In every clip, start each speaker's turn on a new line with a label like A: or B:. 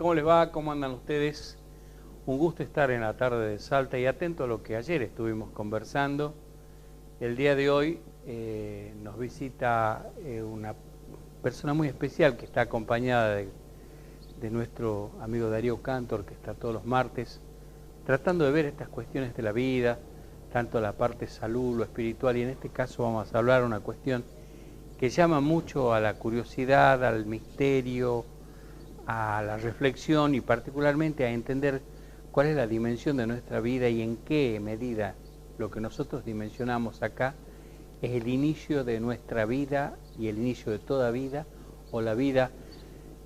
A: ¿Cómo les va? ¿Cómo andan ustedes? Un gusto estar en la tarde de Salta y atento a lo que ayer estuvimos conversando. El día de hoy nos visita una persona muy especial que está acompañada de nuestro amigo Darío Cantor, que está todos los martes, tratando de ver estas cuestiones de la vida, tanto la parte salud, lo espiritual, y en este caso vamos a hablar de una cuestión que llama mucho a la curiosidad, al misterio, a la reflexión y particularmente a entender cuál es la dimensión de nuestra vida y en qué medida lo que nosotros dimensionamos acá es el inicio de nuestra vida y el inicio de toda vida, o la vida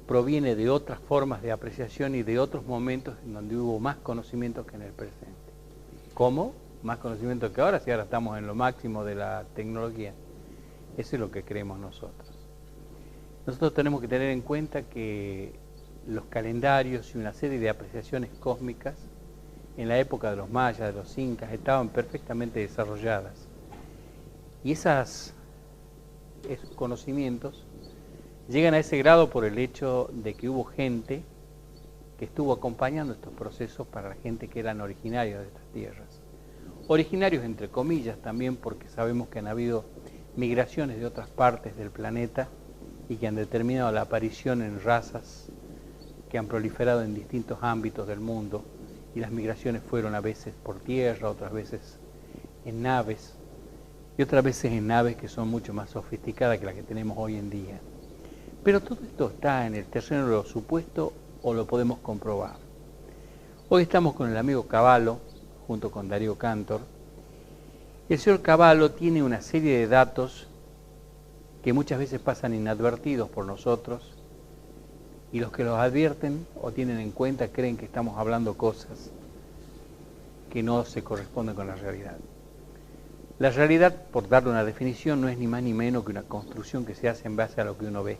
A: proviene de otras formas de apreciación y de otros momentos en donde hubo más conocimiento que en el presente. ¿Cómo? Más conocimiento que ahora, si ahora estamos en lo máximo de la tecnología. Eso es lo que creemos nosotros. Nosotros tenemos que tener en cuenta que los calendarios y una serie de apreciaciones cósmicas en la época de los mayas, de los incas, estaban perfectamente desarrolladas. Y esos conocimientos llegan a ese grado por el hecho de que hubo gente que estuvo acompañando estos procesos para la gente que eran originarios de estas tierras. Originarios entre comillas también, porque sabemos que han habido migraciones de otras partes del planeta y que han determinado la aparición en razas que han proliferado en distintos ámbitos del mundo, y las migraciones fueron a veces por tierra, otras veces en naves, y otras veces en naves que son mucho más sofisticadas que las que tenemos hoy en día. Pero todo esto está en el terreno de lo supuesto o lo podemos comprobar. Hoy estamos con el amigo Cavallo, junto con Darío Cantor. El señor Cavallo tiene una serie de datos que muchas veces pasan inadvertidos por nosotros, y los que los advierten o tienen en cuenta creen que estamos hablando cosas que no se corresponden con la realidad. La realidad, por darle una definición, no es ni más ni menos que una construcción que se hace en base a lo que uno ve.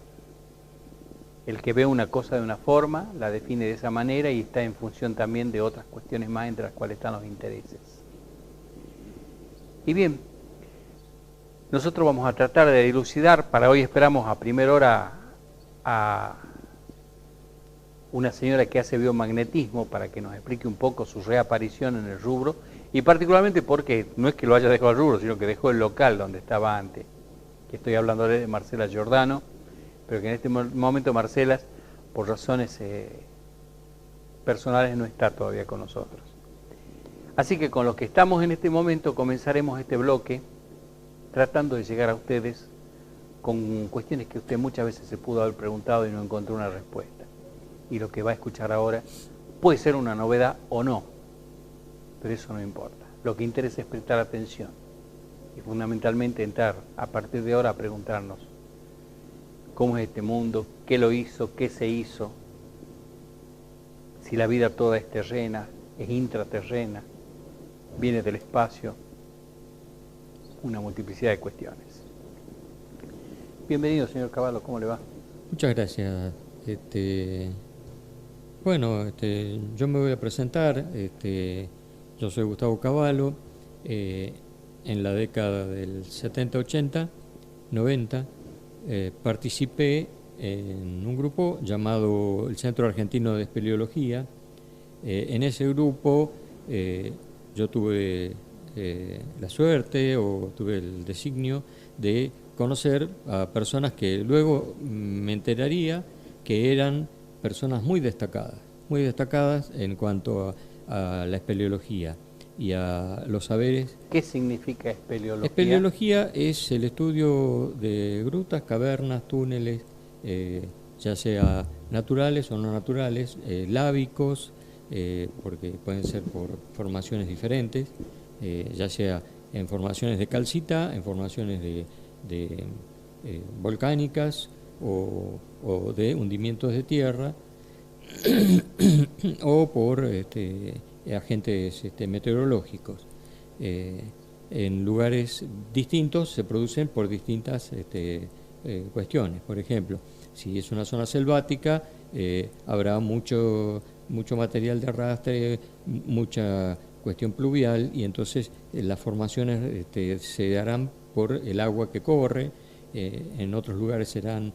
A: El que ve una cosa de una forma, la define de esa manera y está en función también de otras cuestiones más, entre las cuales están los intereses. Y bien, nosotros vamos a tratar de dilucidar. Para hoy esperamos a primera hora a una señora que hace biomagnetismo para que nos explique un poco su reaparición en el rubro, y particularmente porque no es que lo haya dejado el rubro, sino que dejó el local donde estaba antes, que estoy hablando de Marcela Giordano, pero que en este momento Marcela, por razones personales, no está todavía con nosotros. Así que con los que estamos en este momento comenzaremos este bloque tratando de llegar a ustedes con cuestiones que usted muchas veces se pudo haber preguntado y no encontró una respuesta. Y lo que va a escuchar ahora puede ser una novedad o no, pero eso no importa. Lo que interesa es prestar atención y fundamentalmente entrar a partir de ahora a preguntarnos cómo es este mundo, qué lo hizo, qué se hizo, si la vida toda es terrena, es intraterrena, viene del espacio, una multiplicidad de cuestiones. Bienvenido, señor Cavallo, ¿cómo le va?
B: Muchas gracias. Bueno, yo me voy a presentar. Yo soy Gustavo Cavallo. En la década del 70, 80, 90, participé en un grupo llamado el Centro Argentino de Espeleología. En ese grupo yo tuve la suerte o tuve el designio de conocer a personas que luego me enteraría que eran personas muy destacadas en cuanto a la espeleología y a los saberes.
A: ¿Qué significa espeleología?
B: Espeleología es el estudio de grutas, cavernas, túneles, ya sea naturales o no naturales, lábicos, porque pueden ser por formaciones diferentes, ya sea en formaciones de calcita, en formaciones de volcánicas o de hundimientos de tierra o por agentes meteorológicos. En lugares distintos se producen por distintas cuestiones. Por ejemplo, si es una zona selvática, habrá mucho material de arrastre, mucha cuestión pluvial, y entonces las formaciones se darán por el agua que corre. En otros lugares serán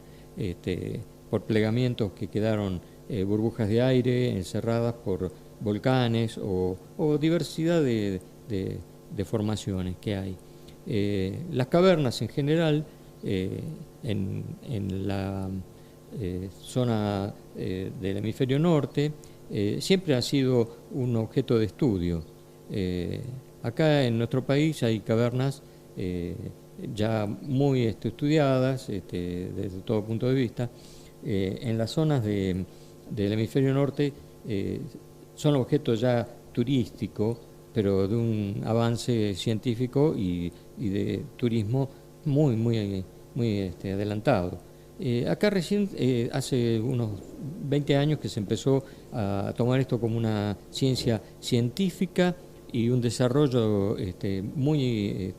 B: por plegamientos que quedaron burbujas de aire encerradas por volcanes o diversidad de formaciones que hay. Las cavernas en general, en la zona del hemisferio norte, siempre ha sido un objeto de estudio. Acá en nuestro país hay cavernas ya muy estudiadas desde todo punto de vista. En las zonas del hemisferio norte son objetos ya turísticos, pero de un avance científico y de turismo muy adelantado. Acá recién, hace unos 20 años que se empezó a tomar esto como una ciencia científica y un desarrollo muy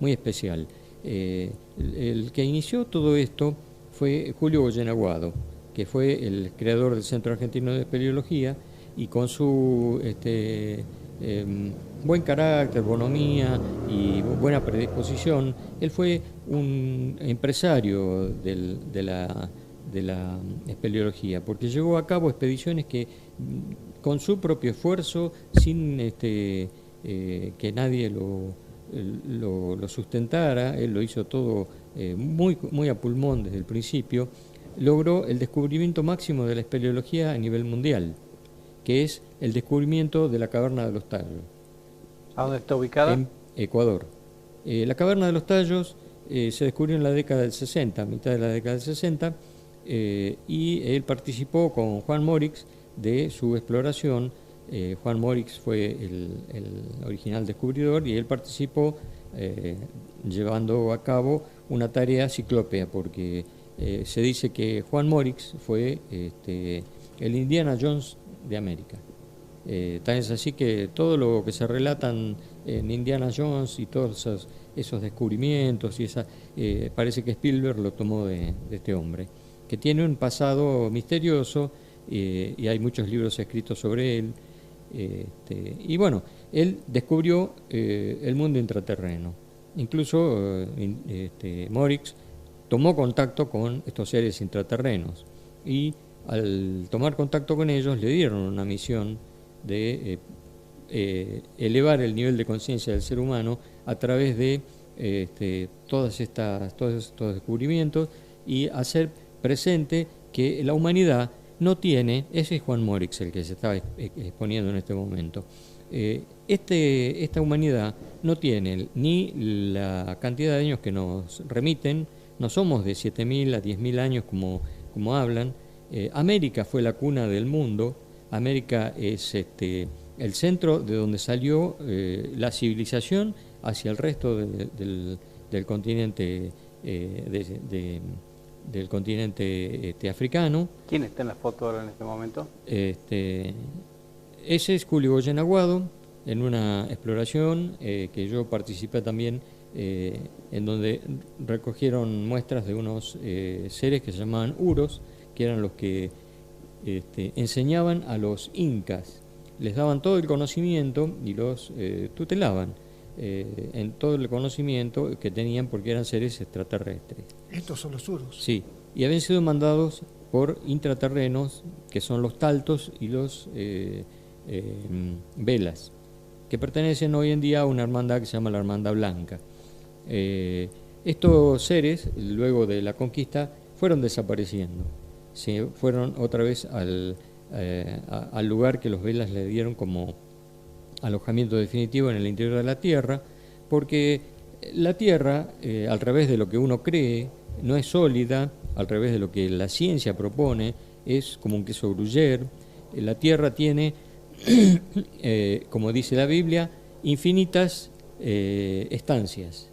B: especial. El que inició todo esto fue Julio Goyen Aguado, que fue el creador del Centro Argentino de Espeleología, y con su buen carácter, bonomía y buena predisposición, él fue un empresario de la espeleología, porque llevó a cabo expediciones que con su propio esfuerzo, sin que nadie lo sustentara, él lo hizo todo muy a pulmón desde el principio, logró el descubrimiento máximo de la espeleología a nivel mundial, que es el descubrimiento de la caverna de los Tallos.
A: ¿A dónde está ubicada?
B: En Ecuador. La caverna de los Tallos se descubrió en la década del 60, mitad de la década del 60, y él participó con Juan Morix de su exploración. Juan Morix fue el original descubridor y él participó llevando a cabo una tarea ciclópea, porque se dice que Juan Morix fue el Indiana Jones de América. Tal es así que todo lo que se relatan en Indiana Jones y todos esos descubrimientos y parece que Spielberg lo tomó de este hombre, que tiene un pasado misterioso y hay muchos libros escritos sobre él. Y bueno, él descubrió el mundo intraterreno. Incluso Morix tomó contacto con estos seres intraterrenos y al tomar contacto con ellos le dieron una misión de elevar el nivel de conciencia del ser humano a través de todos estos descubrimientos y hacer presente que la humanidad no tiene, ese es Juan Morix el que se está exponiendo en este momento, esta humanidad no tiene ni la cantidad de años que nos remiten, no somos de 7.000 a 10.000 años como hablan. América fue la cuna del mundo. América es el centro de donde salió la civilización hacia el resto del continente del continente africano.
A: ¿Quién está en la foto ahora en este momento?
B: Ese es Julio Goyen Aguado, en una exploración que yo participé también, en donde recogieron muestras de unos seres que se llamaban Uros, que eran los que enseñaban a los incas, les daban todo el conocimiento y los tutelaban en todo el conocimiento que tenían, porque eran seres extraterrestres.
C: Estos son los Uros.
B: Sí, y habían sido mandados por intraterrenos, que son los Taltos y los Velas, que pertenecen hoy en día a una hermandad que se llama la Hermandad Blanca. Estos seres, luego de la conquista, fueron desapareciendo. Se fueron otra vez al lugar que los Velas le dieron como alojamiento definitivo en el interior de la Tierra, porque la Tierra, al revés de lo que uno cree, no es sólida, al revés de lo que la ciencia propone, es como un queso gruyère. La Tierra tiene, como dice la Biblia, infinitas estancias.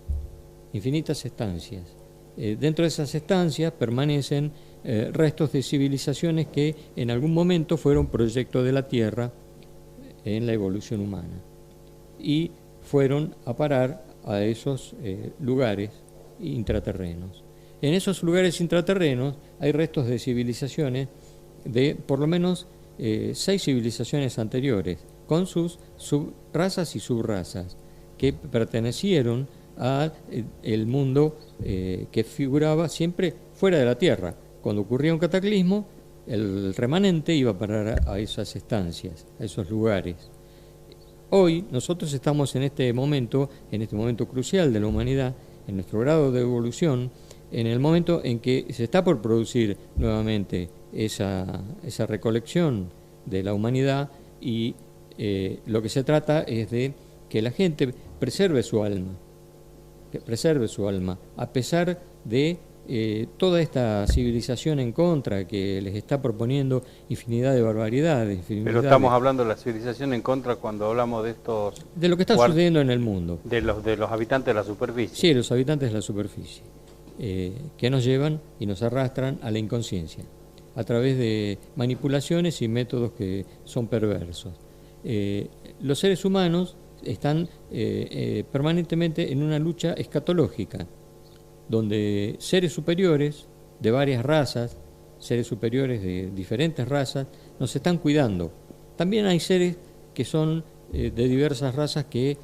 B: Dentro de esas estancias permanecen restos de civilizaciones que en algún momento fueron proyecto de la Tierra en la evolución humana y fueron a parar a esos lugares intraterrenos. En esos lugares intraterrenos hay restos de civilizaciones de por lo menos 6 civilizaciones anteriores, con sus subrazas y subrazas, que pertenecieron al mundo que figuraba siempre fuera de la Tierra. Cuando ocurría un cataclismo, el remanente iba a parar a esas estancias, a esos lugares. Hoy nosotros estamos en este momento crucial de la humanidad, en nuestro grado de evolución, en el momento en que se está por producir nuevamente esa recolección de la humanidad, y lo que se trata es de que la gente preserve su alma, a pesar de toda esta civilización en contra que les está proponiendo infinidad de barbaridades.
A: Pero estamos hablando de la civilización en contra cuando hablamos de estos...
B: De lo que está sucediendo en el mundo.
A: De los habitantes de la superficie.
B: Sí, los habitantes de la superficie, que nos llevan y nos arrastran a la inconsciencia, a través de manipulaciones y métodos que son perversos. Los seres humanos están permanentemente en una lucha escatológica, donde seres superiores de varias razas, seres superiores de diferentes razas, nos están cuidando. También hay seres que son de diversas razas que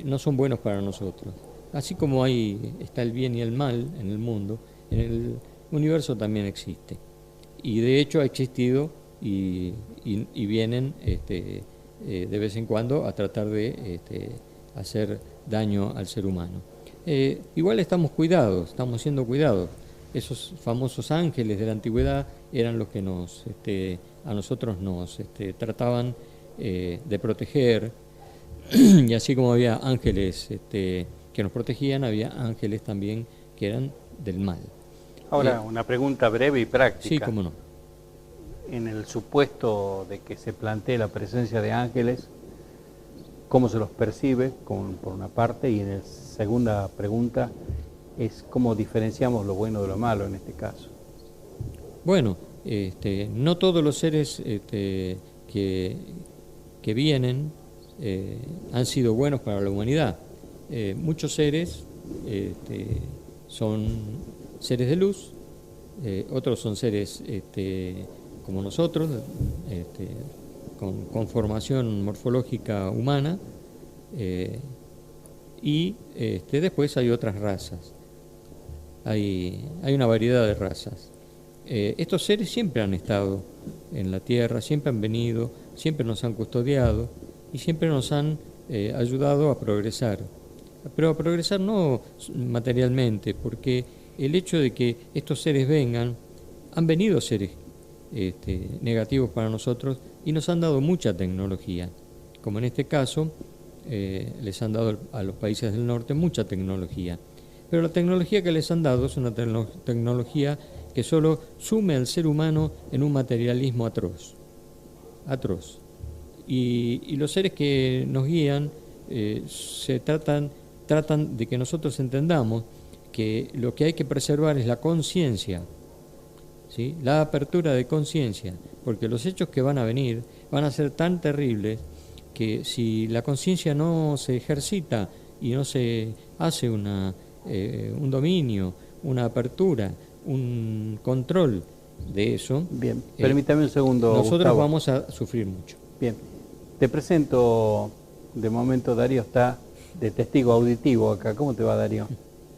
B: no son buenos para nosotros. Así como está el bien y el mal en el mundo, en el universo también existe. Y de hecho ha existido y vienen de vez en cuando a tratar de hacer daño al ser humano. Igual estamos siendo cuidados. Esos famosos ángeles de la antigüedad eran los que a nosotros nos trataban de proteger, y así como había ángeles que nos protegían, había ángeles también que eran del mal.
A: Ahora, una pregunta breve y práctica.
B: Sí, cómo no.
A: En el supuesto de que se plantee la presencia de ángeles, ¿cómo se los percibe, por una parte? Y en la segunda pregunta es cómo diferenciamos lo bueno de lo malo en este caso.
B: Bueno, no todos los seres que vienen han sido buenos para la humanidad. Muchos seres son seres de luz, otros son seres como nosotros, con formación morfológica humana, y después hay otras razas. Hay una variedad de razas. Estos seres siempre han estado en la Tierra, siempre han venido, siempre nos han custodiado y siempre nos han ayudado a progresar. Pero a progresar no materialmente, porque el hecho de que estos seres vengan, han venido seres negativos para nosotros y nos han dado mucha tecnología, como en este caso les han dado a los países del norte mucha tecnología, pero la tecnología que les han dado es una tecnología que solo sume al ser humano en un materialismo atroz, y los seres que nos guían tratan de que nosotros entendamos que lo que hay que preservar es la conciencia, ¿sí? La apertura de conciencia, porque los hechos que van a venir van a ser tan terribles que si la conciencia no se ejercita y no se hace un dominio, una apertura, un control de eso,
A: bien, permítame un segundo,
B: nosotros
A: Gustavo.
B: Vamos a sufrir mucho.
A: Bien, te presento, de momento Darío está de testigo auditivo acá. ¿Cómo te va, Darío?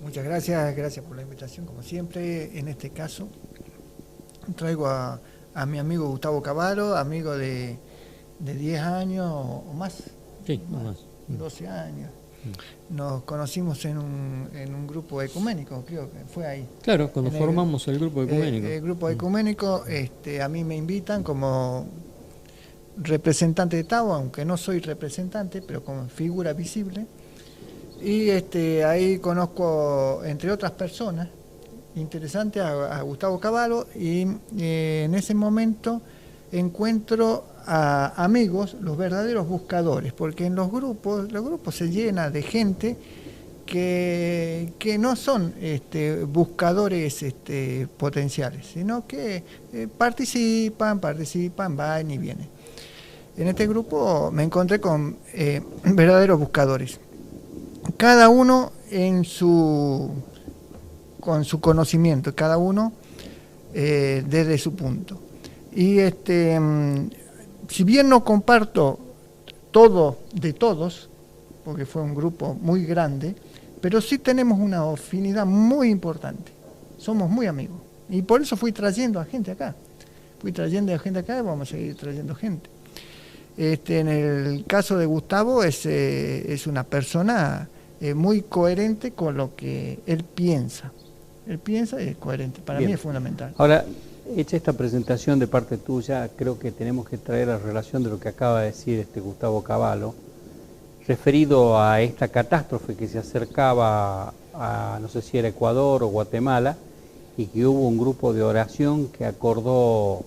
C: Muchas gracias por la invitación, como siempre. En este caso traigo a mi amigo Gustavo Cavallo, amigo de 10 años o más.
B: Sí, más.
C: 12 años. Nos conocimos en un grupo ecuménico, creo que fue ahí.
B: Claro, cuando formamos el grupo ecuménico.
C: El grupo ecuménico, a mí me invitan como representante de Tabo, aunque no soy representante, pero como figura visible. Y ahí conozco, entre otras personas interesantes, a Gustavo Cavallo, y en ese momento encuentro a amigos, los verdaderos buscadores, porque en los grupos se llena de gente que no son buscadores potenciales, sino que participan, van y vienen. En este grupo me encontré con verdaderos buscadores, cada uno con su conocimiento, cada uno desde su punto. Y si bien no comparto todo de todos, porque fue un grupo muy grande, pero sí tenemos una afinidad muy importante. Somos muy amigos. Y por eso fui trayendo a gente acá. fui trayendo gente acá y vamos a seguir trayendo gente. En el caso de Gustavo es una persona muy coherente con lo que él piensa. Él piensa y es coherente. Para mí es fundamental.
A: Ahora, hecha esta presentación de parte tuya, creo que tenemos que traer a relación de lo que acaba de decir Gustavo Cavallo, referido a esta catástrofe que se acercaba a, no sé si era Ecuador o Guatemala, y que hubo un grupo de oración que acordó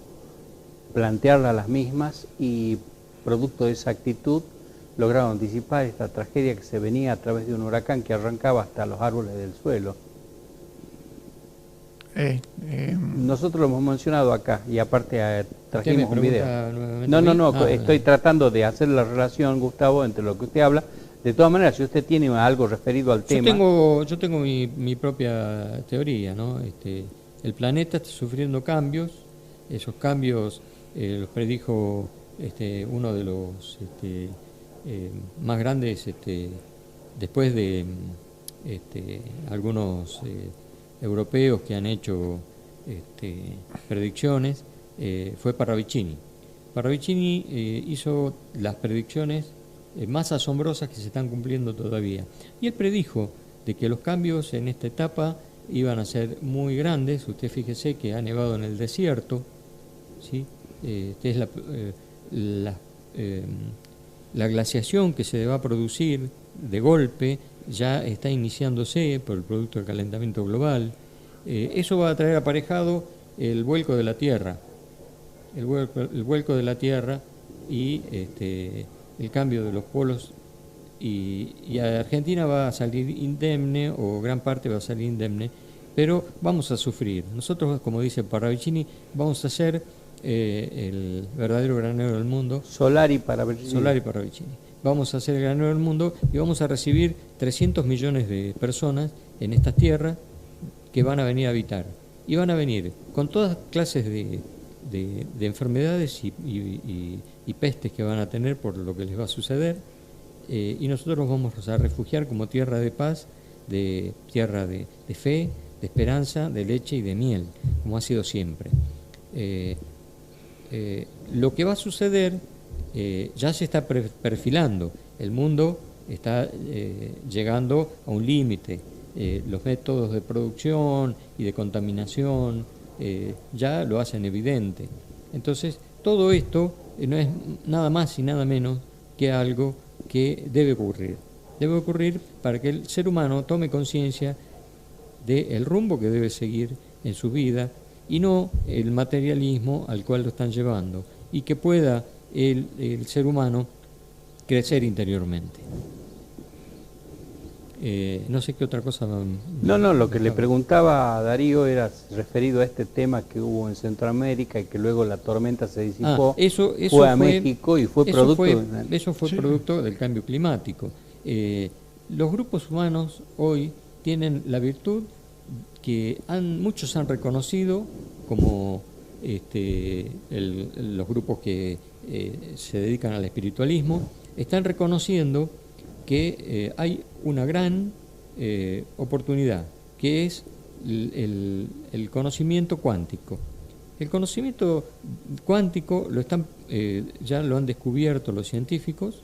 A: plantearla a las mismas y producto de esa actitud lograron anticipar esta tragedia que se venía a través de un huracán que arrancaba hasta los árboles del suelo. Nosotros lo hemos mencionado acá y aparte trajimos un video. No, estoy tratando de hacer la relación, Gustavo, entre lo que usted habla. De todas maneras, si usted tiene algo referido al tema...
B: Yo tengo mi propia teoría, ¿no? El planeta está sufriendo cambios, esos cambios los predijo uno de los más grandes después de algunos europeos que han hecho predicciones, fue Parravicini. Parravicini hizo las predicciones más asombrosas que se están cumpliendo todavía. Y él predijo de que los cambios en esta etapa iban a ser muy grandes. Usted fíjese que ha nevado en el desierto, ¿sí? Es la glaciación que se va a producir de golpe ya está iniciándose por el producto del calentamiento global. Eso va a traer aparejado el vuelco de la Tierra, el vuelco de la Tierra y el cambio de los polos, y Argentina va a salir indemne, o gran parte va a salir indemne, pero vamos a sufrir. Nosotros, como dice Parravicini, vamos a ser el verdadero granero del mundo.
A: Solari Parravicini.
B: Vamos a ser el granero del mundo y vamos a recibir 300 millones de personas en estas tierras que van a venir a habitar. Y van a venir con todas clases de enfermedades y pestes que van a tener por lo que les va a suceder. Y nosotros nos vamos a refugiar como tierra de paz, de tierra de fe, de esperanza, de leche y de miel, como ha sido siempre. Lo que va a suceder ya se está perfilando. El mundo está llegando a un límite. Los métodos de producción y de contaminación ya lo hacen evidente. Entonces, todo esto no es nada más y nada menos que algo que debe ocurrir. Debe ocurrir para que el ser humano tome conciencia del rumbo que debe seguir en su vida y no el materialismo al cual lo están llevando, y que pueda el ser humano crecer interiormente. No sé qué otra cosa.
A: Lo que le preguntaba a Darío era referido a este tema que hubo en Centroamérica y que luego la tormenta se disipó,
B: eso
A: fue a México y fue producto...
B: Eso fue producto del cambio climático. Los grupos humanos hoy tienen la virtud que muchos han reconocido, como los grupos que se dedican al espiritualismo, están reconociendo que hay una gran oportunidad, que es el conocimiento cuántico. El conocimiento cuántico ya lo han descubierto los científicos.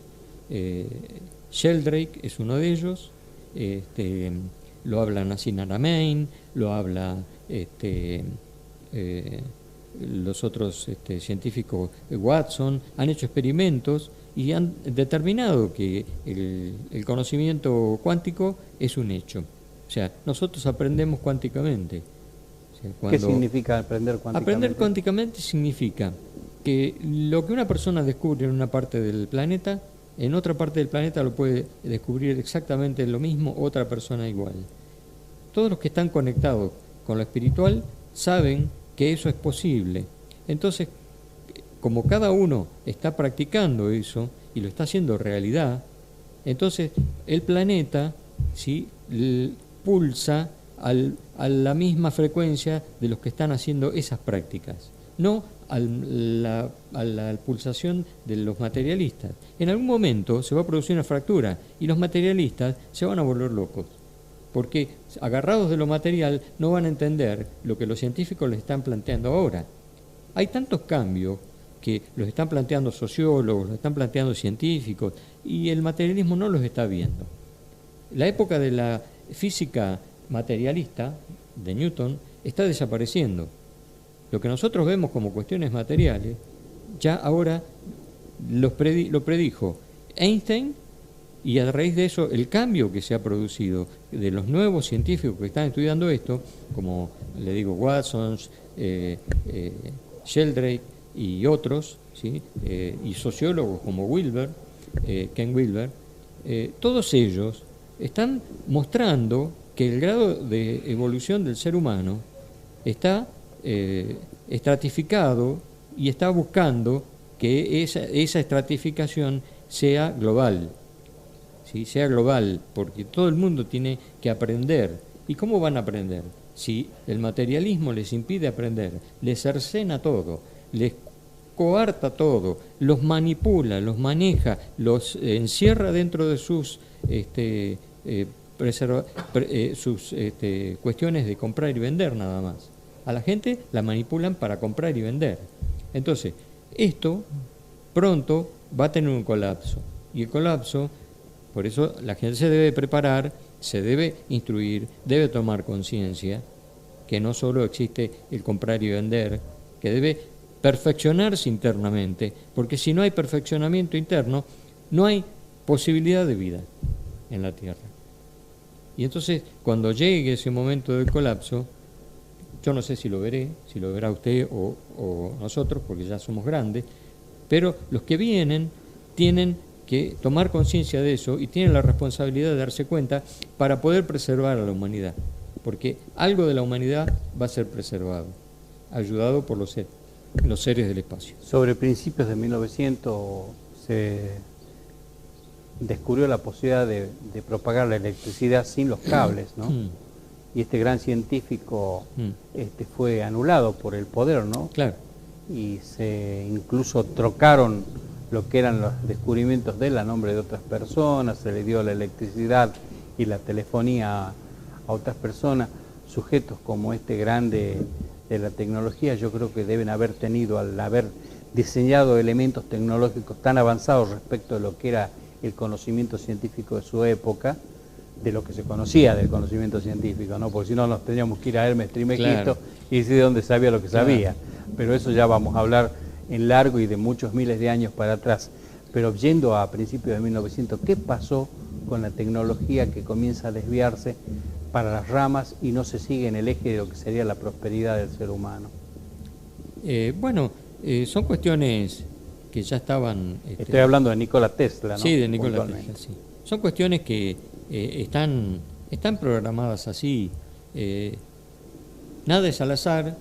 B: Sheldrake es uno de ellos. Lo habla Nassim Haramein, lo habla los otros científicos, Watson, han hecho experimentos y han determinado que el conocimiento cuántico es un hecho. O sea, nosotros aprendemos cuánticamente. O sea,
A: ¿qué significa aprender cuánticamente?
B: Aprender cuánticamente significa que lo que una persona descubre en una parte del planeta, en otra parte del planeta lo puede descubrir exactamente lo mismo otra persona igual. Todos los que están conectados con lo espiritual saben que eso es posible. Entonces, como cada uno está practicando eso y lo está haciendo realidad, entonces el planeta, ¿sí?, pulsa a la misma frecuencia de los que están haciendo esas prácticas, no a la pulsación de los materialistas. En algún momento se va a producir una fractura y los materialistas se van a volver locos, porque agarrados de lo material no van a entender lo que los científicos les están planteando ahora. hay tantos cambios que los están planteando sociólogos, los están planteando científicos, y el materialismo no los está viendo. La época de la física materialista de Newton está desapareciendo. Lo que nosotros vemos como cuestiones materiales, ya ahora lo predijo Einstein, y a raíz de eso el cambio que se ha producido de los nuevos científicos que están estudiando esto, como le digo, Watson, Sheldrake y otros, ¿sí? Y sociólogos como Wilber, Ken Wilber, todos ellos están mostrando que el grado de evolución del ser humano está estratificado y está buscando que esa estratificación sea global, ¿sí? Sea global, porque todo el mundo tiene que aprender. ¿Y cómo van a aprender? Si el materialismo les impide aprender, les cercena todo, les coarta todo, los manipula, los maneja, los encierra dentro de sus cuestiones de comprar y vender nada más. A la gente la manipulan para comprar y vender. Entonces, esto pronto va a tener un colapso. Y el colapso, por eso la gente se debe preparar, se debe instruir, debe tomar conciencia que no solo existe el comprar y vender, que debe perfeccionarse internamente, porque si no hay perfeccionamiento interno, no hay posibilidad de vida en la Tierra. Y entonces, cuando llegue ese momento del colapso, yo no sé si lo veré, si lo verá usted o nosotros, porque ya somos grandes, pero los que vienen tienen que tomar conciencia de eso y tienen la responsabilidad de darse cuenta para poder preservar a la humanidad, porque algo de la humanidad va a ser preservado, ayudado por los seres del espacio.
A: Sobre principios de 1900 se descubrió la posibilidad de propagar la electricidad sin los cables, ¿no? Y este gran científico fue anulado por el poder, ¿no?
B: Claro.
A: Y se incluso trocaron lo que eran los descubrimientos de él a nombre de otras personas, se le dio la electricidad y la telefonía a otras personas. Sujetos como este grande de la tecnología, yo creo que deben haber tenido, al haber diseñado elementos tecnológicos tan avanzados respecto de lo que era el conocimiento científico de su época, de lo que se conocía del conocimiento científico, ¿no? Porque si no nos teníamos que ir a Hermes Trismegisto, claro, y decir de dónde sabía lo que sabía. Pero eso ya vamos a hablar en largo y de muchos miles de años para atrás. Pero yendo a principios de 1900, ¿qué pasó con la tecnología que comienza a desviarse para las ramas y no se sigue en el eje de lo que sería la prosperidad del ser humano?
B: Son cuestiones que ya estaban...
A: Estoy hablando de Nikola Tesla, ¿no?
B: Sí, de Nikola Tesla, sí. Son cuestiones que están programadas así. Nada es al azar,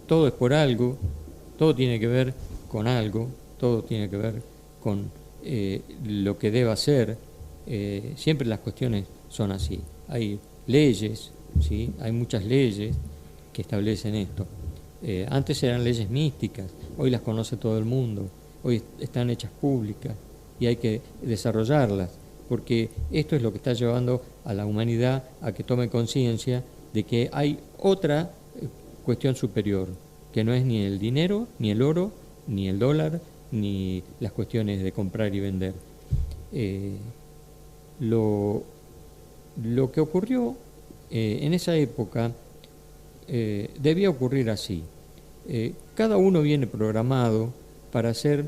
B: todo es por algo, todo tiene que ver con algo, todo tiene que ver con lo que deba ser. Siempre las cuestiones son así. Hay leyes, ¿sí? Hay muchas leyes que establecen esto. Antes eran leyes místicas, hoy las conoce todo el mundo, hoy están hechas públicas y hay que desarrollarlas, porque esto es lo que está llevando a la humanidad a que tome conciencia de que hay otra cuestión superior, que no es ni el dinero, ni el oro, ni el dólar, ni las cuestiones de comprar y vender. Lo que ocurrió en esa época debía ocurrir así. Cada uno viene programado para ser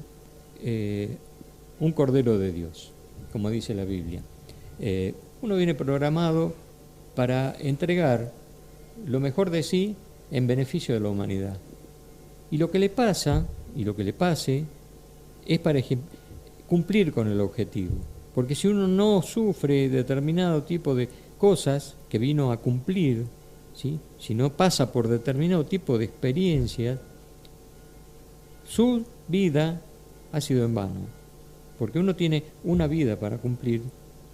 B: un cordero de Dios, como dice la Biblia. Uno viene programado para entregar lo mejor de sí en beneficio de la humanidad. Y lo que le pasa, y lo que le pase, es para cumplir con el objetivo. Porque si uno no sufre determinado tipo de cosas que vino a cumplir, ¿sí? Si no pasa por determinado tipo de experiencias, su vida ha sido en vano. Porque uno tiene una vida para cumplir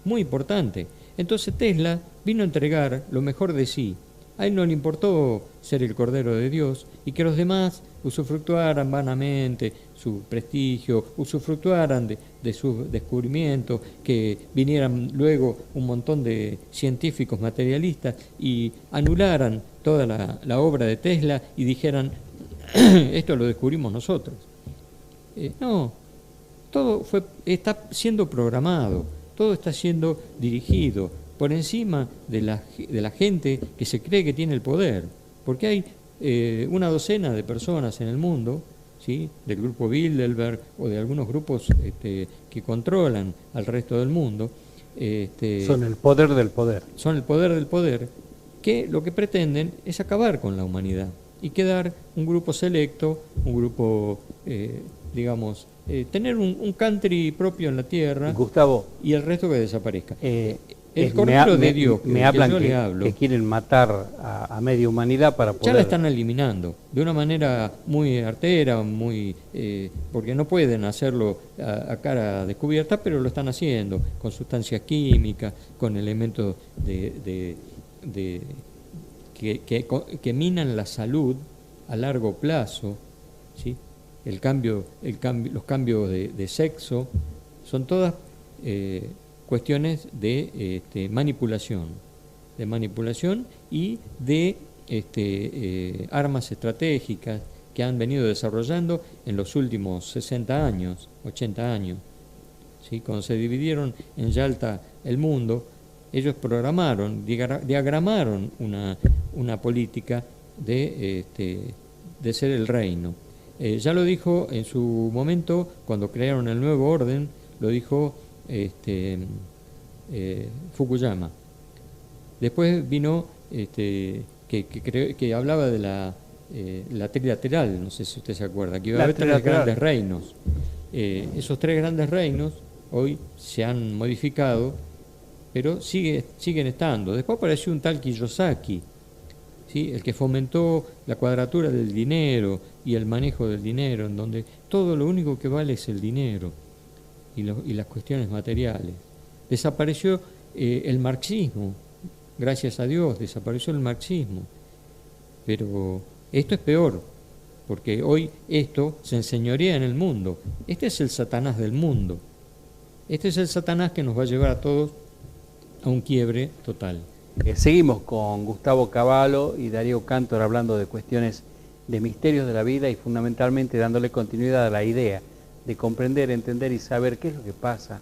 B: muy importante. Entonces Tesla vino a entregar lo mejor de sí. A él no le importó ser el Cordero de Dios y que los demás usufructuaran vanamente su prestigio, usufructuaran de sus descubrimientos, que vinieran luego un montón de científicos materialistas y anularan toda la obra de Tesla y dijeran: esto lo descubrimos nosotros. No, todo está siendo programado, todo está siendo dirigido por encima de la gente que se cree que tiene el poder, porque hay una docena de personas en el mundo, ¿sí?, del grupo Bilderberg o de algunos grupos que controlan al resto del mundo.
A: Son el poder del poder.
B: Son el poder del poder, que lo que pretenden es acabar con la humanidad y quedar un grupo selecto, un grupo, digamos, tener un country propio en la tierra,
A: Gustavo,
B: y el resto que desaparezca. El
A: me,
B: Cordero de Dios,
A: me hablan
B: yo le hablo,
A: que quieren matar a media humanidad para poder...
B: ya la están eliminando de una manera muy artera, muy porque no pueden hacerlo a cara descubierta, pero lo están haciendo con sustancias químicas, con elementos que minan la salud a largo plazo, ¿sí? Los cambios de sexo, son todas cuestiones de manipulación y de armas estratégicas que han venido desarrollando en los últimos 60 años, 80 años. ¿Sí? Cuando se dividieron en Yalta el mundo, ellos programaron, diagramaron una política de ser el reino. Ya lo dijo en su momento, cuando crearon el nuevo orden, lo dijo Fukuyama. Después vino que hablaba de la trilateral, no sé si usted se acuerda, que iba a haber 3 grandes reinos. Esos 3 grandes reinos hoy se han modificado, pero siguen estando. Después apareció un tal Kiyosaki, ¿sí?, el que fomentó la cuadratura del dinero y el manejo del dinero, en donde todo lo único que vale es el dinero y las cuestiones materiales. Desapareció el marxismo, gracias a Dios, desapareció el marxismo. Pero esto es peor, porque hoy esto se enseñorea en el mundo. Este es el Satanás del mundo. Este es el Satanás que nos va a llevar a todos a un quiebre total.
A: Seguimos con Gustavo Cavallo y Darío Cantor hablando de cuestiones de misterios de la vida y fundamentalmente dándole continuidad a la idea de comprender, entender y saber qué es lo que pasa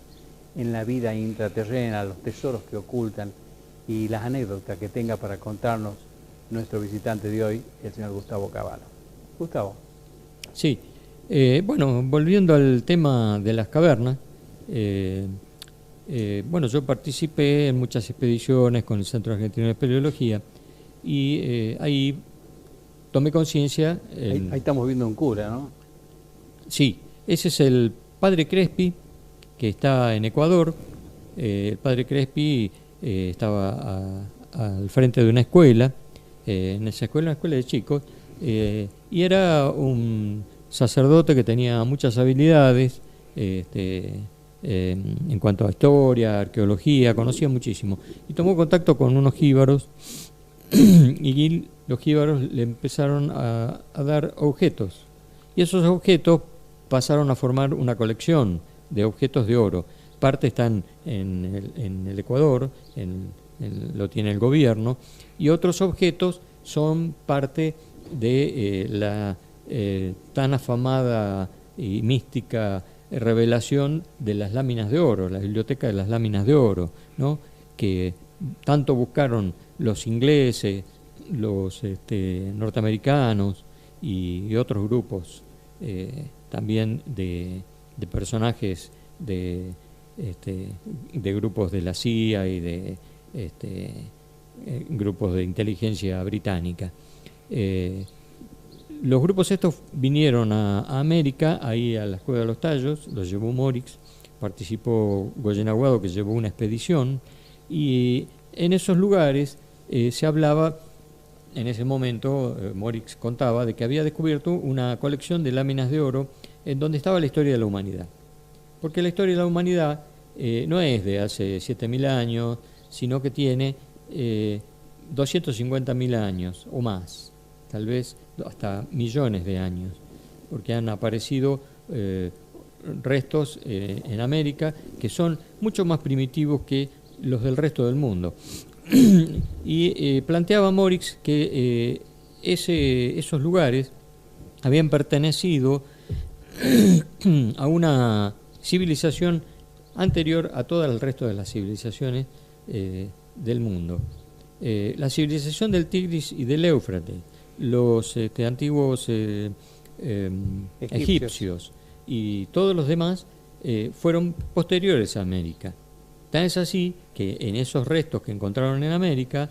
A: en la vida intraterrena, los tesoros que ocultan y las anécdotas que tenga para contarnos nuestro visitante de hoy, el señor Gustavo Cavallo. Gustavo.
B: Sí, bueno, volviendo al tema de las cavernas, bueno, yo participé en muchas expediciones con el Centro Argentino de Espeleología y ahí tomé conciencia.
A: Ahí estamos viendo un cura, ¿no?
B: Sí, ese es el padre Crespi, que está en Ecuador. El padre Crespi estaba al frente de una escuela, en esa escuela, una escuela de chicos, y era un sacerdote que tenía muchas habilidades, en cuanto a historia, arqueología, conocía muchísimo. Y tomó contacto con unos jíbaros y los jíbaros le empezaron a dar objetos. Y esos objetos pasaron a formar una colección de objetos de oro. Parte están en el Ecuador, lo tiene el gobierno, y otros objetos son parte de la tan afamada y mística revelación de las láminas de oro, la biblioteca de las láminas de oro, ¿no?, que tanto buscaron los ingleses, los norteamericanos y otros grupos también de personajes de grupos de la CIA y de grupos de inteligencia británica. Los grupos estos vinieron a América, ahí a la Cueva de los Tallos, los llevó Morix, participó Goyen Aguado, que llevó una expedición, y en esos lugares se hablaba, en ese momento Morix contaba de que había descubierto una colección de láminas de oro en donde estaba la historia de la humanidad. Porque la historia de la humanidad no es de hace 7.000 años, sino que tiene 250.000 años o más, tal vez hasta millones de años, porque han aparecido restos en América que son mucho más primitivos que los del resto del mundo. Y planteaba Morix que esos lugares habían pertenecido a una civilización anterior a todo el resto de las civilizaciones del mundo. La civilización del Tigris y del Éufrates, los antiguos egipcios y todos los demás fueron posteriores a América. Tan es así que en esos restos que encontraron en América,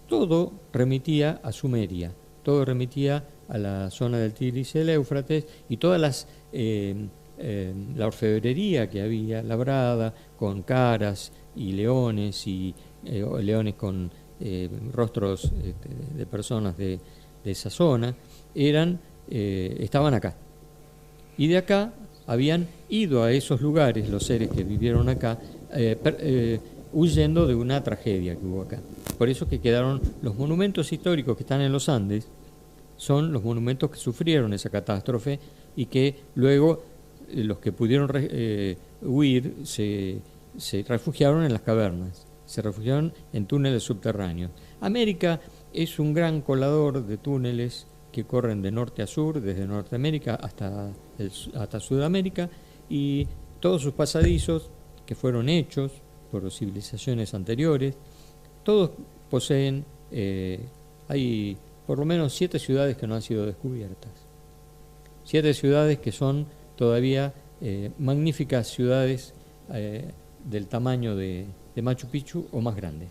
B: todo remitía a Sumeria, todo remitía a la zona del Tigris y el Éufrates, y todas la orfebrería que había labrada con caras y leones leones con rostros de personas de esa zona estaban acá. Y de acá habían ido a esos lugares los seres que vivieron acá huyendo de una tragedia que hubo acá. Por eso que quedaron los monumentos históricos que están en los Andes, son los monumentos que sufrieron esa catástrofe y que luego los que pudieron huir se refugiaron en las cavernas, se refugiaron en túneles subterráneos. América es un gran colador de túneles que corren de norte a sur, desde Norteamérica hasta Sudamérica, y todos sus pasadizos que fueron hechos por civilizaciones anteriores, todos poseen, hay por lo menos 7 ciudades que no han sido descubiertas. 7 ciudades que son todavía magníficas ciudades del tamaño de Machu Picchu o más grandes.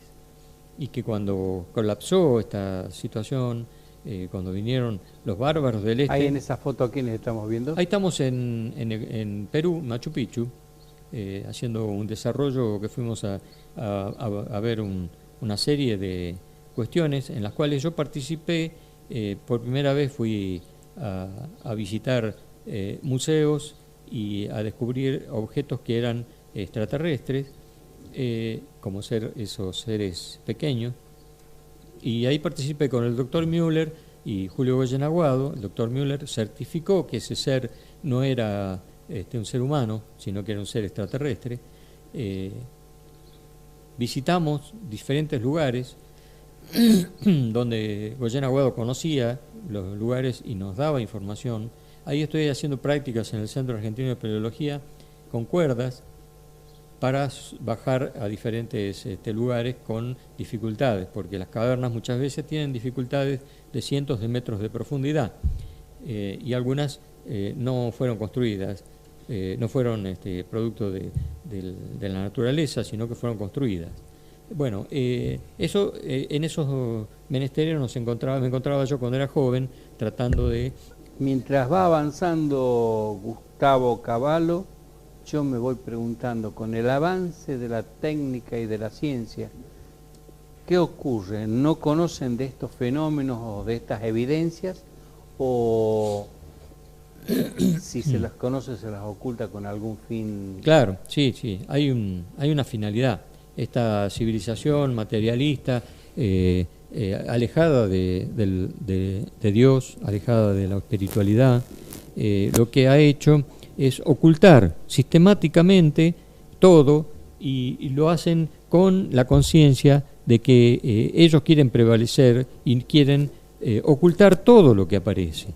B: Y que cuando colapsó esta situación, cuando vinieron los bárbaros del este...
A: Ahí en esa foto, ¿a quiénes estamos viendo?
B: Ahí estamos en Perú, Machu Picchu, haciendo un desarrollo que fuimos a ver una serie de cuestiones en las cuales yo participé. Por primera vez fui a visitar museos y a descubrir objetos que eran extraterrestres, como esos seres pequeños, y ahí participé con el doctor Müller y Julio Goyen Aguado. El doctor Müller certificó que ese ser no era un ser humano, sino que era un ser extraterrestre. Visitamos diferentes lugares donde Goyen Aguado conocía los lugares y nos daba información. Ahí estoy haciendo prácticas en el Centro Argentino de Paleología con cuerdas para bajar a diferentes lugares con dificultades, porque las cavernas muchas veces tienen dificultades de cientos de metros de profundidad, y algunas no fueron construidas, no fueron producto de la naturaleza, sino que fueron construidas. Bueno, en esos menesteres me encontraba yo cuando era joven, tratando de...
A: Mientras va avanzando Gustavo Cavallo, yo me voy preguntando, con el avance de la técnica y de la ciencia, ¿qué ocurre? ¿No conocen de estos fenómenos o de estas evidencias? ¿O si se las conoce, se las oculta con algún fin?
B: Claro, sí, hay una finalidad. Esta civilización materialista, alejada de Dios, alejada de la espiritualidad, lo que ha hecho es ocultar sistemáticamente todo, y lo hacen con la conciencia de que ellos quieren prevalecer y quieren ocultar todo lo que aparece.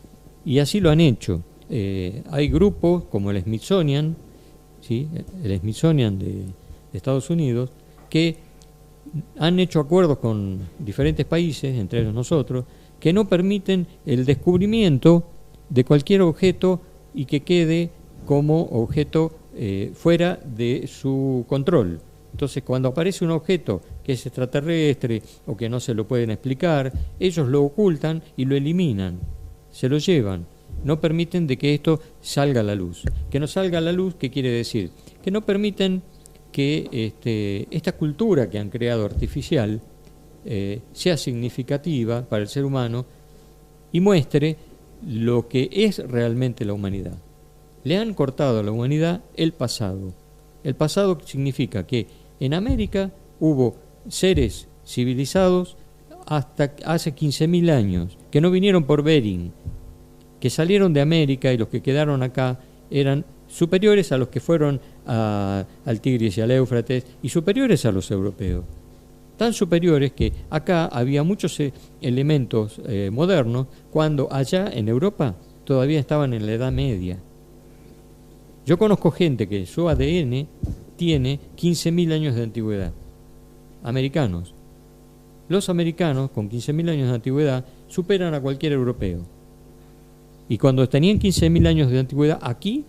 B: Y así lo han hecho. Hay grupos como el Smithsonian, ¿sí? El Smithsonian de Estados Unidos, que han hecho acuerdos con diferentes países, entre ellos nosotros, que no permiten el descubrimiento de cualquier objeto y que quede como objeto fuera de su control. Entonces, cuando aparece un objeto que es extraterrestre o que no se lo pueden explicar, ellos lo ocultan y lo eliminan, se lo llevan, no permiten de que esto salga a la luz. Que no salga a la luz, ¿qué quiere decir? Que no permiten que esta cultura que han creado artificial sea significativa para el ser humano y muestre lo que es realmente la humanidad. Le han cortado a la humanidad el pasado. El pasado significa que en América hubo seres civilizados hasta hace 15.000 años, que no vinieron por Bering, que salieron de América, y los que quedaron acá eran superiores a los que fueron al Tigris y al Éufrates, y superiores a los europeos. Tan superiores que acá había muchos elementos modernos, cuando allá en Europa todavía estaban en la Edad Media. Yo conozco gente que su ADN tiene 15.000 años de antigüedad, americanos. Los americanos, con 15.000 años de antigüedad, superan a cualquier europeo. Y cuando tenían 15.000 años de antigüedad, aquí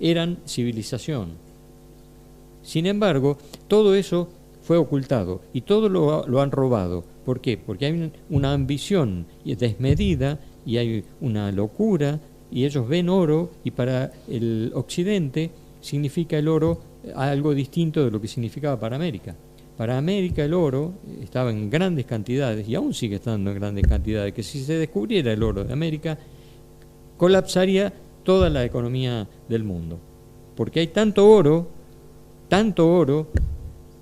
B: eran civilización. Sin embargo, todo eso fue ocultado y todo lo han robado. ¿Por qué? Porque hay una ambición desmedida y hay una locura, y ellos ven oro, y para el occidente significa el oro algo distinto de lo que significaba para América. Para América el oro estaba en grandes cantidades, y aún sigue estando en grandes cantidades, que si se descubriera el oro de América, colapsaría toda la economía del mundo. Porque hay tanto oro,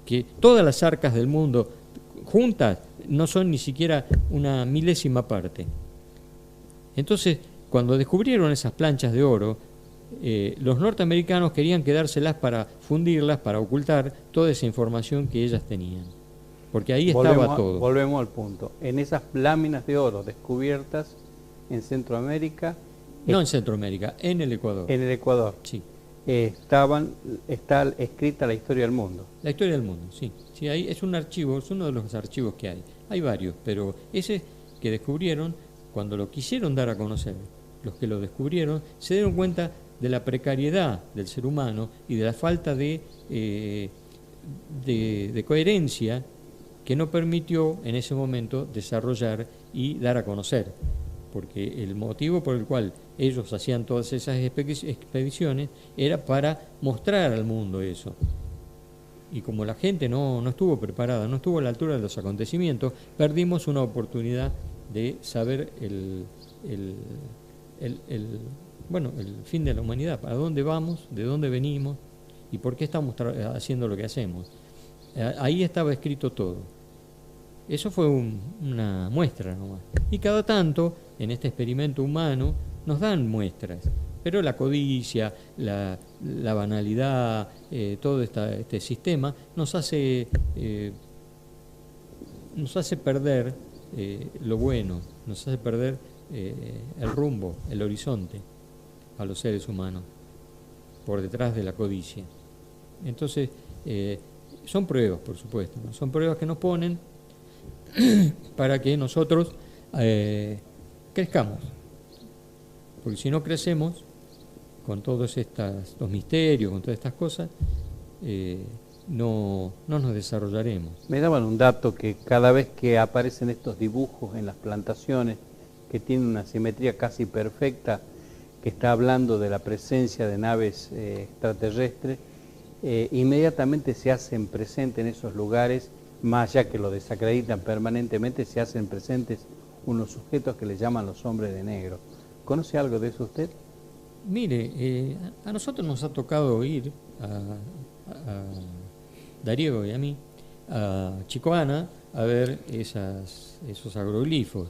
B: que todas las arcas del mundo juntas no son ni siquiera una milésima parte. Entonces, cuando descubrieron esas planchas de oro, los norteamericanos querían quedárselas para fundirlas, para ocultar toda esa información que ellas tenían. Porque ahí estaba todo.
A: Volvemos al punto. En esas láminas de oro descubiertas en Centroamérica...
B: No en Centroamérica, en el Ecuador.
A: En el Ecuador.
B: Sí.
A: Está escrita la historia del mundo.
B: La historia del mundo, sí. Sí, ahí es un archivo, es uno de los archivos que hay. Hay varios, pero ese que descubrieron, cuando lo quisieron dar a conocer, los que lo descubrieron, se dieron cuenta de la precariedad del ser humano y de la falta de coherencia que no permitió en ese momento desarrollar y dar a conocer. Porque el motivo por el cual ellos hacían todas esas expediciones era para mostrar al mundo eso. Y como la gente no estuvo preparada, no estuvo a la altura de los acontecimientos, perdimos una oportunidad de saber el fin de la humanidad, para dónde vamos, de dónde venimos y por qué estamos haciendo lo que hacemos. Ahí estaba escrito todo. Eso fue una muestra nomás. Y cada tanto, en este experimento humano, nos dan muestras. Pero la codicia, la banalidad, todo este sistema nos hace perder lo bueno, nos hace perder el rumbo, el horizonte a los seres humanos, por detrás de la codicia. Entonces, son pruebas, por supuesto, ¿no? Son pruebas que nos ponen para que nosotros crezcamos. Porque si no crecemos con todos estos misterios, con todas estas cosas, no nos desarrollaremos.
A: Me daban un dato que cada vez que aparecen estos dibujos en las plantaciones, que tienen una simetría casi perfecta, que está hablando de la presencia de naves extraterrestres, inmediatamente se hacen presentes en esos lugares, más allá que lo desacreditan permanentemente, se hacen presentes unos sujetos que le llaman los hombres de negro. ¿Conoce algo de eso usted?
B: Mire, a nosotros nos ha tocado ir, a Darío y a mí, a Chicoana, a ver esos agroglifos.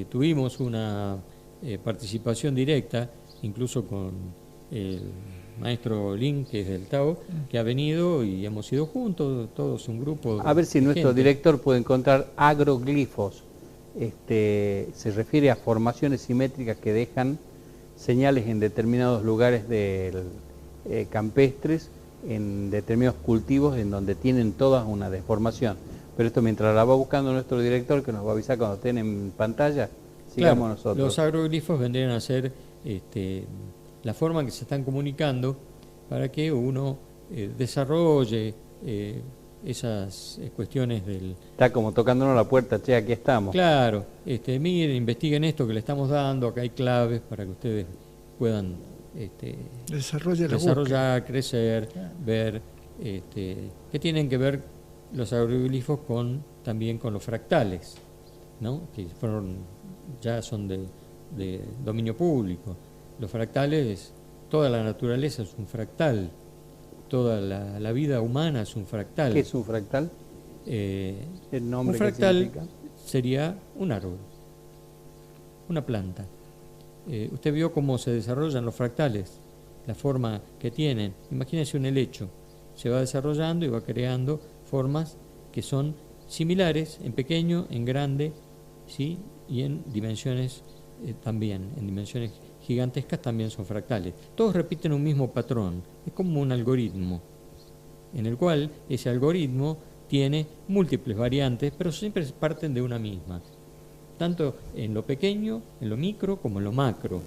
B: Tuvimos una participación directa, incluso con el maestro Lin, que es del Tao, que ha venido y hemos ido juntos, todos un grupo.
A: A ver si nuestro director puede encontrar agroglifos. Se refiere a formaciones simétricas que dejan señales en determinados lugares campestres, en determinados cultivos en donde tienen todas una deformación. Pero esto mientras la va buscando nuestro director, que nos va a avisar cuando estén en pantalla, sigamos nosotros.
B: Los agroglifos vendrían a ser la forma en que se están comunicando para que uno desarrolle esas cuestiones del...
A: Está como tocándonos la puerta, che, aquí estamos.
B: Claro, miren, investiguen esto que le estamos dando, acá hay claves para que ustedes puedan desarrollar, crecer, ver, que tienen que ver los agroglifos también con los fractales, ¿no? Que ya son de dominio público. Los fractales, toda la naturaleza es un fractal. Toda la vida humana es un fractal.
A: ¿Qué es un fractal?
B: El nombre un fractal sería un árbol, una planta. Usted vio cómo se desarrollan los fractales, la forma que tienen. Imagínense un helecho, se va desarrollando y va creando formas que son similares en pequeño, en grande, ¿sí? Y en dimensiones también, en dimensiones gigantescas también son fractales. Todos repiten un mismo patrón, es como un algoritmo, en el cual ese algoritmo tiene múltiples variantes, pero siempre parten de una misma, tanto en lo pequeño, en lo micro, como en lo macro,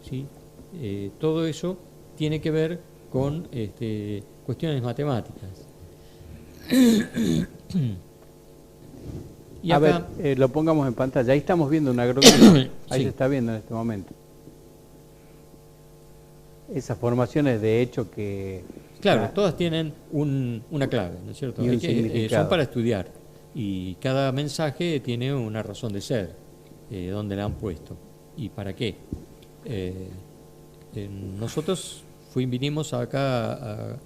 B: ¿sí? Todo eso tiene que ver con cuestiones matemáticas. Y
A: a
B: acá,
A: ver, lo pongamos en pantalla. Ahí estamos viendo un agroglifo. Ahí
B: sí.
A: se está viendo en este momento. Esas formaciones de hecho que...
B: Claro, todas tienen una clave, ¿no es cierto?
A: Y un significado.
B: Son para estudiar. Y cada mensaje tiene una razón de ser, dónde la han puesto y para qué. Nosotros fuimos acá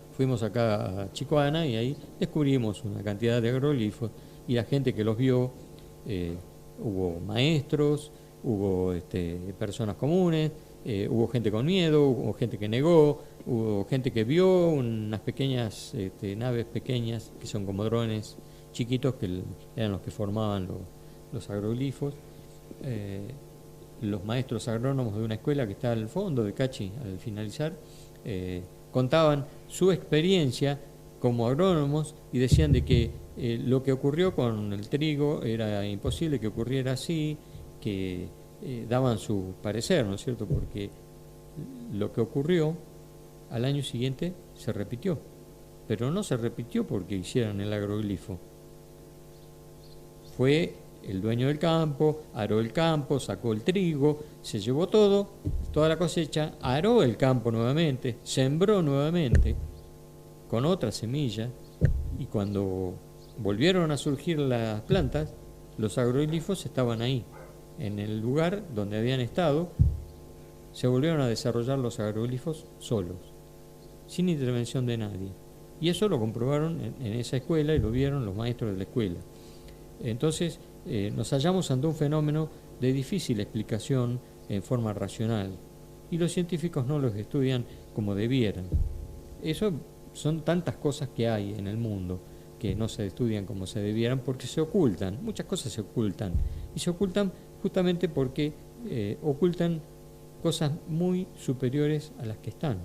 B: a Chicoana y ahí descubrimos una cantidad de agroglifos y la gente que los vio, hubo maestros, hubo personas comunes, hubo gente con miedo, hubo gente que negó, hubo gente que vio unas pequeñas naves pequeñas que son como drones chiquitos que eran los que formaban los agroglifos. Los maestros agrónomos de una escuela que está al fondo de Cachi, al finalizar, contaban su experiencia como agrónomos y decían de que lo que ocurrió con el trigo era imposible que ocurriera así, que daban su parecer, ¿no es cierto? Porque lo que ocurrió al año siguiente se repitió, pero no se repitió porque hicieran el agroglifo. Fue el dueño del campo, aró el campo, sacó el trigo, se llevó todo, toda la cosecha, aró el campo nuevamente, sembró nuevamente con otra semilla y cuando volvieron a surgir las plantas, los agroglifos estaban ahí, en el lugar donde habían estado, se volvieron a desarrollar los agroglifos solos, sin intervención de nadie. Y eso lo comprobaron en esa escuela y lo vieron los maestros de la escuela. Entonces, nos hallamos ante un fenómeno de difícil explicación en forma racional y los científicos no los estudian como debieran. Eso son tantas cosas que hay en el mundo que no se estudian como se debieran porque se ocultan, muchas cosas se ocultan y se ocultan justamente porque ocultan cosas muy superiores a las que están,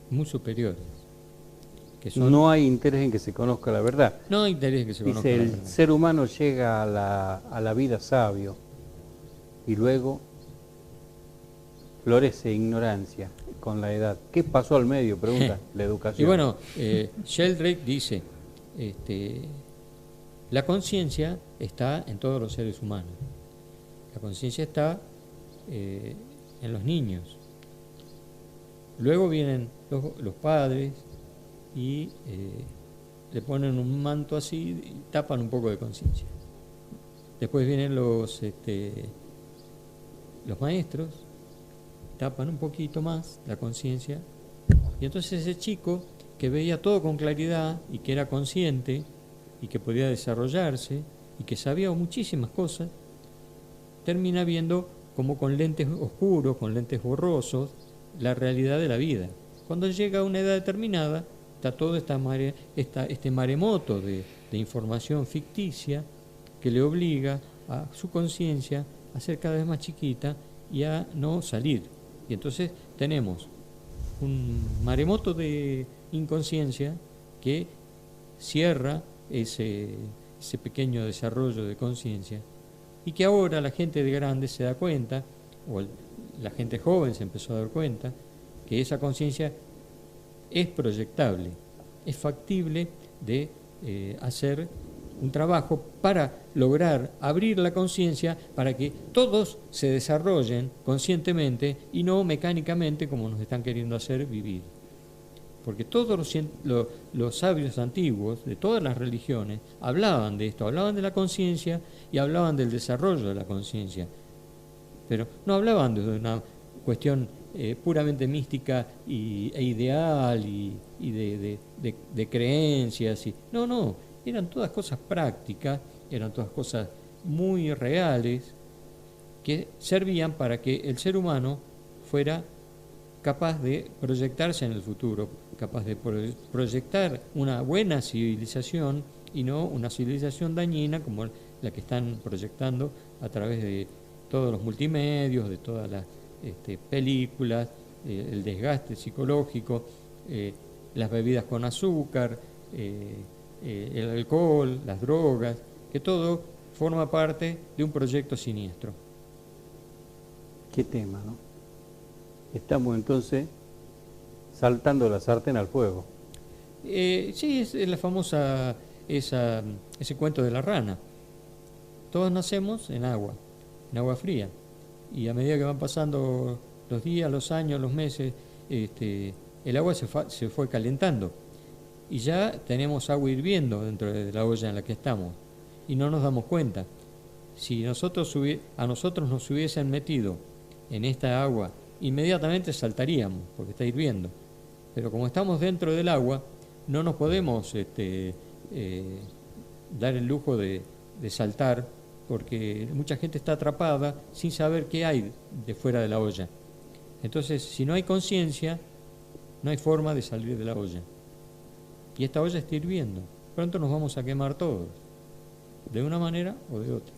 B: muy superiores.
A: No hay interés en que se conozca la verdad.
B: No hay interés en que se conozca
A: Dice,
B: la
A: el
B: verdad.
A: ser humano llega a la vida sabio y luego florece ignorancia con la edad. ¿Qué pasó al medio? Pregunta la educación.
B: Y bueno, Sheldrake dice, la conciencia está en todos los seres humanos. La conciencia está en los niños. Luego vienen los padres y le ponen un manto así y tapan un poco de conciencia. Después vienen los maestros, tapan un poquito más la conciencia y entonces ese chico que veía todo con claridad y que era consciente y que podía desarrollarse y que sabía muchísimas cosas, termina viendo como con lentes oscuros, con lentes borrosos, la realidad de la vida. Cuando llega a una edad determinada, está todo este maremoto de información ficticia que le obliga a su conciencia a ser cada vez más chiquita y a no salir. Y entonces tenemos un maremoto de inconsciencia que cierra ese pequeño desarrollo de conciencia y que ahora la gente de grande se da cuenta, o la gente joven se empezó a dar cuenta, que esa conciencia es proyectable, es factible de hacer un trabajo para lograr abrir la conciencia para que todos se desarrollen conscientemente y no mecánicamente como nos están queriendo hacer vivir. Porque todos los sabios antiguos de todas las religiones hablaban de esto, hablaban de la conciencia y hablaban del desarrollo de la conciencia, pero no hablaban de una cuestión puramente mística e ideal y de creencias. No, eran todas cosas prácticas, eran todas cosas muy reales que servían para que el ser humano fuera capaz de proyectarse en el futuro, capaz de proyectar una buena civilización y no una civilización dañina como la que están proyectando a través de todos los multimedios, de todas las películas, el desgaste psicológico, las bebidas con azúcar, el alcohol, las drogas, que todo forma parte de un proyecto siniestro.
A: Qué tema, ¿no? Estamos entonces saltando la sartén al fuego.
B: Sí, es la famosa, ese cuento de la rana. Todos nacemos en agua fría, y a medida que van pasando los días, los años, los meses, el agua se fue calentando, y ya tenemos agua hirviendo dentro de la olla en la que estamos, y no nos damos cuenta. Si a nosotros nos hubiesen metido en esta agua, inmediatamente saltaríamos, porque está hirviendo. Pero como estamos dentro del agua, no nos podemos dar el lujo de saltar, porque mucha gente está atrapada sin saber qué hay de fuera de la olla. Entonces, si no hay conciencia, no hay forma de salir de la olla. Y esta olla está hirviendo. Pronto nos vamos a quemar todos, de una manera o de otra.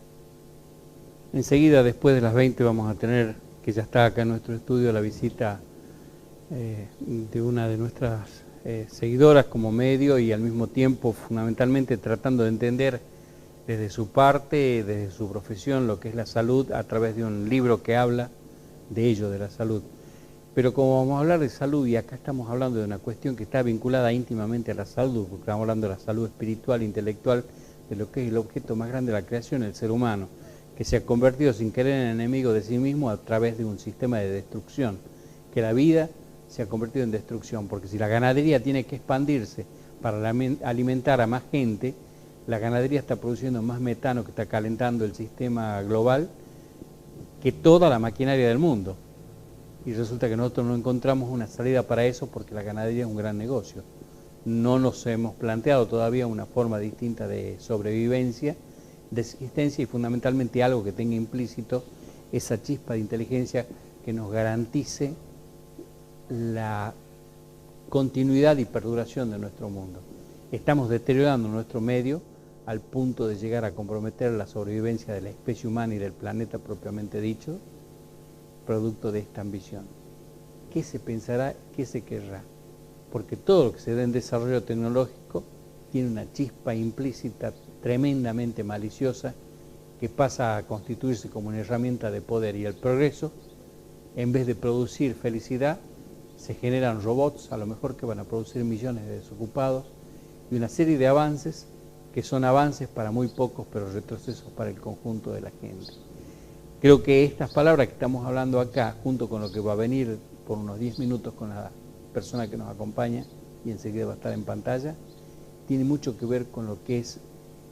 A: Enseguida, después de las 20, vamos a tener, que ya está acá en nuestro estudio, la visita de una de nuestras seguidoras como medio, y al mismo tiempo fundamentalmente tratando de entender desde su parte, desde su profesión, lo que es la salud, a través de un libro que habla de ello, de la salud. Pero como vamos a hablar de salud, y acá estamos hablando de una cuestión que está vinculada íntimamente a la salud, porque estamos hablando de la salud espiritual, intelectual, de lo que es el objeto más grande de la creación, el ser humano, que se ha convertido sin querer en enemigo de sí mismo a través de un sistema de destrucción, que la vida se ha convertido en destrucción, porque si la ganadería tiene que expandirse para alimentar a más gente, la ganadería está produciendo más metano, que está calentando el sistema global, que toda la maquinaria del mundo. Y resulta que nosotros no encontramos una salida para eso, porque la ganadería es un gran negocio. No nos hemos planteado todavía una forma distinta de sobrevivencia, de existencia, y fundamentalmente algo que tenga implícito esa chispa de inteligencia que nos garantice la continuidad y perduración de nuestro mundo. Estamos deteriorando nuestro medio al punto de llegar a comprometer la sobrevivencia de la especie humana y del planeta propiamente dicho, producto de esta ambición. ¿Qué se pensará? ¿Qué se querrá? Porque todo lo que se da en desarrollo tecnológico tiene una chispa implícita tremendamente maliciosa, que pasa a constituirse como una herramienta de poder, y el progreso, en vez de producir felicidad, se generan robots, a lo mejor, que van a producir millones de desocupados, y una serie de avances que son avances para muy pocos, pero retrocesos para el conjunto de la gente. Creo que estas palabras que estamos hablando acá, junto con lo que va a venir por unos 10 minutos con la persona que nos acompaña, y enseguida va a estar en pantalla, tiene mucho que ver con lo que es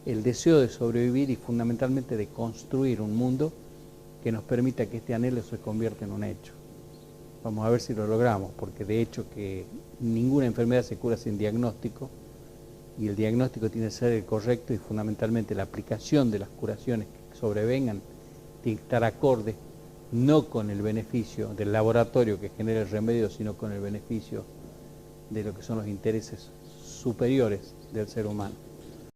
A: el deseo de sobrevivir y fundamentalmente de construir un mundo que nos permita que este anhelo se convierta en un hecho. Vamos a ver si lo logramos, porque de hecho que ninguna enfermedad se cura sin diagnóstico, y el diagnóstico tiene que ser el correcto, y fundamentalmente la aplicación de las curaciones que sobrevengan tiene que estar acorde no con el beneficio del laboratorio que genera el remedio, sino con el beneficio de lo que son los intereses superiores del ser humano.